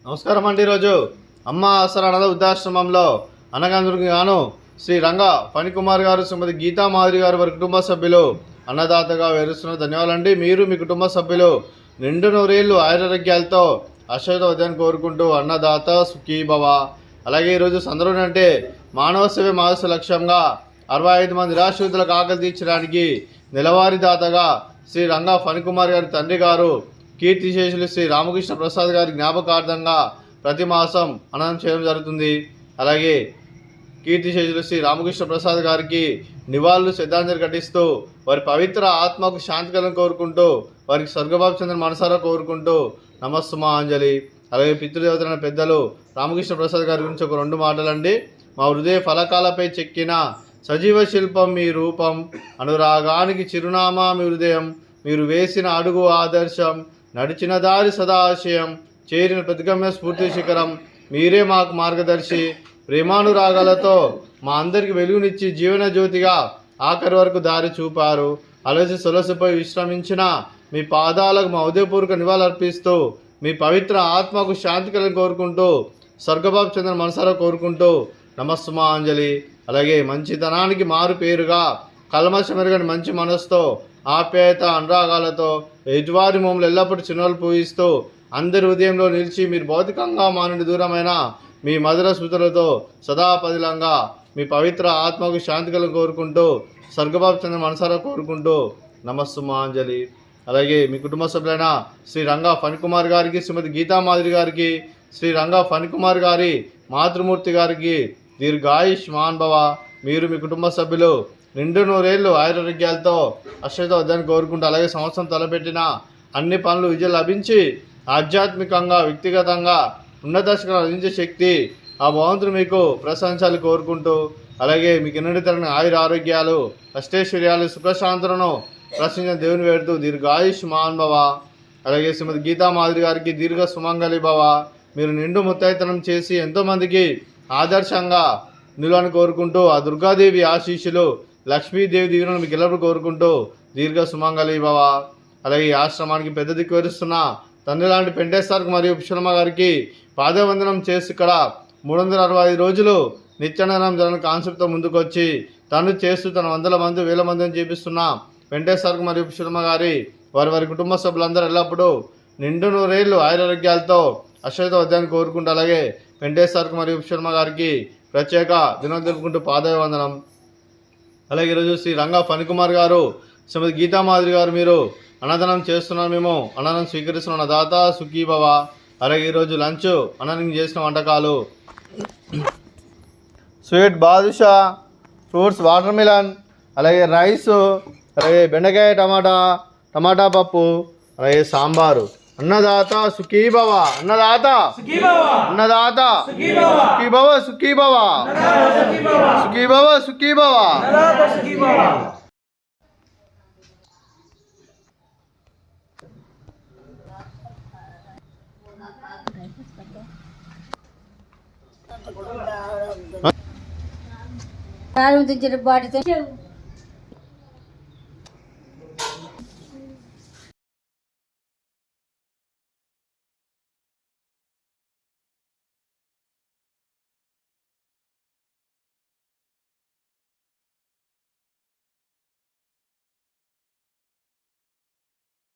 నమస్కారం అండి. ఈరోజు అమ్మ ఆసరా అనాథ వృద్ధాశ్రమంలో అన్నగాంధ్రునికి గాను శ్రీ రంగా ఫణికుమార్ గారు, శ్రీమతి గీతా మాధురి గారు వారి కుటుంబ సభ్యులు అన్నదాతగా వేరుస్తున్న ధన్యవాదాలండి. మీరు మీ కుటుంబ సభ్యులు నిండు నూరేళ్లు ఆయురారోగ్యాలతో ఆశీర్వాదాన్ని కోరుకుంటూ అన్నదాత సుఖీభవ. అలాగే ఈరోజు సందర్భం అంటే మానవ సేవ మానస లక్ష్యంగా 65 మంది నిరాశ్రితులకు ఆకలి తీర్చడానికి నెలవారీ దాతగా శ్రీ రంగా ఫణికుమార్ గారి తండ్రి గారు కీర్తిశేషులు శ్రీ రామకృష్ణ ప్రసాద్ గారి జ్ఞాపకార్థంగా ప్రతి మాసం అన్నదానం చేయడం జరుగుతుంది. అలాగే కీర్తిశేషులు శ్రీ రామకృష్ణ ప్రసాద్ గారికి నివాళులు శ్రద్ధాంజలి ఘటిస్తూ వారి పవిత్ర ఆత్మకు శాంతి కలను కోరుకుంటూ వారికి స్వర్గభావ చంద్ర మనసారా కోరుకుంటూ నమస్సుమాంజలి. అలాగే పితృదేవతలైన పెద్దలు రామకృష్ణ ప్రసాద్ గారి గురించి ఒక 2 మాటలండి. మా హృదయ ఫలకాలపై చెక్కిన సజీవ శిల్పం మీ రూపం, అనురాగానికి చిరునామా మీ హృదయం, మీరు వేసిన అడుగు ఆదర్శం, నడిచిన దారి సదాశయం, చేరిన ప్రతిగమ్య స్ఫూర్తి శిఖరం, మీరే మాకు మార్గదర్శి. ప్రేమానురాగాలతో మా అందరికి వెలుగునిచ్చి జీవన జ్యోతిగా ఆఖరి వరకు దారి చూపారు. అలసి సొలసిపై విశ్రమించిన మీ పాదాలకు మా ఉదయపూర్వక నివాళులర్పిస్తూ మీ పవిత్ర ఆత్మకు శాంతి కలను కోరుకుంటూ స్వర్గబాబు చంద్ర మనసారా కోరుకుంటూ నమస్సుమాంజలి. అలాగే మంచితనానికి మారు పేరుగా కల్మషమెరగని మంచి మనసుతో ఆప్యాయత అనురాగాలతో ఎదువారి మమ్మల్ని ఎల్లప్పుడూ చిన్నలు పూజిస్తూ అందరి హృదయంలో నిలిచి మీరు భౌతికంగా మా నుండి దూరమైన మీ మధుర స్మృతులతో సదాపదిలంగా మీ పవిత్ర ఆత్మకు శాంతి కలను కోరుకుంటూ స్వర్గబాబు చంద్ర మనసారా కోరుకుంటూ నమస్సుమాంజలి. అలాగే మీ కుటుంబ సభ్యులైన శ్రీ రంగా ఫణికుమార్ గారికి, శ్రీమతి గీతా మాధురి గారికి, శ్రీ రంగా ఫణికుమార్ గారి మాతృమూర్తి గారికి దీర్ఘాయుష్మాన్ భవ. మీరు మీ కుటుంబ సభ్యులు నిండు నూరేళ్లు ఆయురారోగ్యాలతో అశ్వతాన్ని కోరుకుంటూ అలాగే సంవత్సరం తలపెట్టిన అన్ని పనులు విజయం లభించి ఆధ్యాత్మికంగా వ్యక్తిగతంగా ఉన్నత శిఖరాలు అందించే శక్తి ఆ భగవంతుడు మీకు ప్రశంసాలు కోరుకుంటూ అలాగే మీకు ఎన్నటి తరగని ఆయుర ఆరోగ్యాలు అష్టైశ్వర్యాలు సుఖశాంతులను ప్రశ్నించిన దేవుని వేడుతూ దీర్ఘాయుష్మాన్ భవ. అలాగే శ్రీమతి గీతా మాధురి గారికి దీర్ఘ సుమంగళి భవ. మీరు నిండు ముత్తైతనం చేసి ఎంతోమందికి ఆదర్శంగా నిలువని కోరుకుంటూ ఆ దుర్గాదేవి ఆశీస్సులు లక్ష్మీదేవి దీవెనలు మీకు ఎల్లప్పుడూ కోరుకుంటూ దీర్ఘ సుమంగళి భవ. అలాగే ఈ ఆశ్రమానికి పెద్ద దిక్కు వరుస్తున్న తండ్రి లాంటి పెంటేశ్వర్కి మరియు పుష్పమ్మ గారికి పాదవందనం చేసి ఇక్కడ 365 రోజులు నిత్యాన్నదానం జరగని కాన్సెప్ట్తో ముందుకొచ్చి తను చేస్తూ తన 100 మంది 1000 మందిని చేపిస్తున్న వెంకటేశ్వర్కి మరియు పుష్పమ్మ గారి వారి కుటుంబ సభ్యులందరూ ఎల్లప్పుడూ నిండు నూరేళ్లు ఆయురారోగ్యాలతో అశ్వతాన్ని కోరుకుంటూ అలాగే వెంకటేశ్వర్కి మరియు పుష్పమ్మ గారికి ప్రత్యేక దినం జరుపుకుంటూ పాదవందనం. అలాగే ఈరోజు శ్రీ రంగా ఫణికుమార్ గారు, శ్రీమతి గీతా మాధురి గారు మీరు అన్నదానం చేస్తున్నారు. మేము అన్నదానం స్వీకరిస్తున్న దాత సుఖీభవ. అలాగే ఈరోజు లంచ్ అన్నదానం చేసిన వంటకాలు sweet badusha, fruits water melon, అలాగే రైస్, అలాగే బెండకాయ టమాటా పప్పు, అలాగే సాంబారు. అన్నదాత సుఖీభవ, అన్నదాత అన్నదాత సుఖీభవ సుఖీభవ సుఖీభవ సుఖీభవ. ప్రారంభించిన బాటితో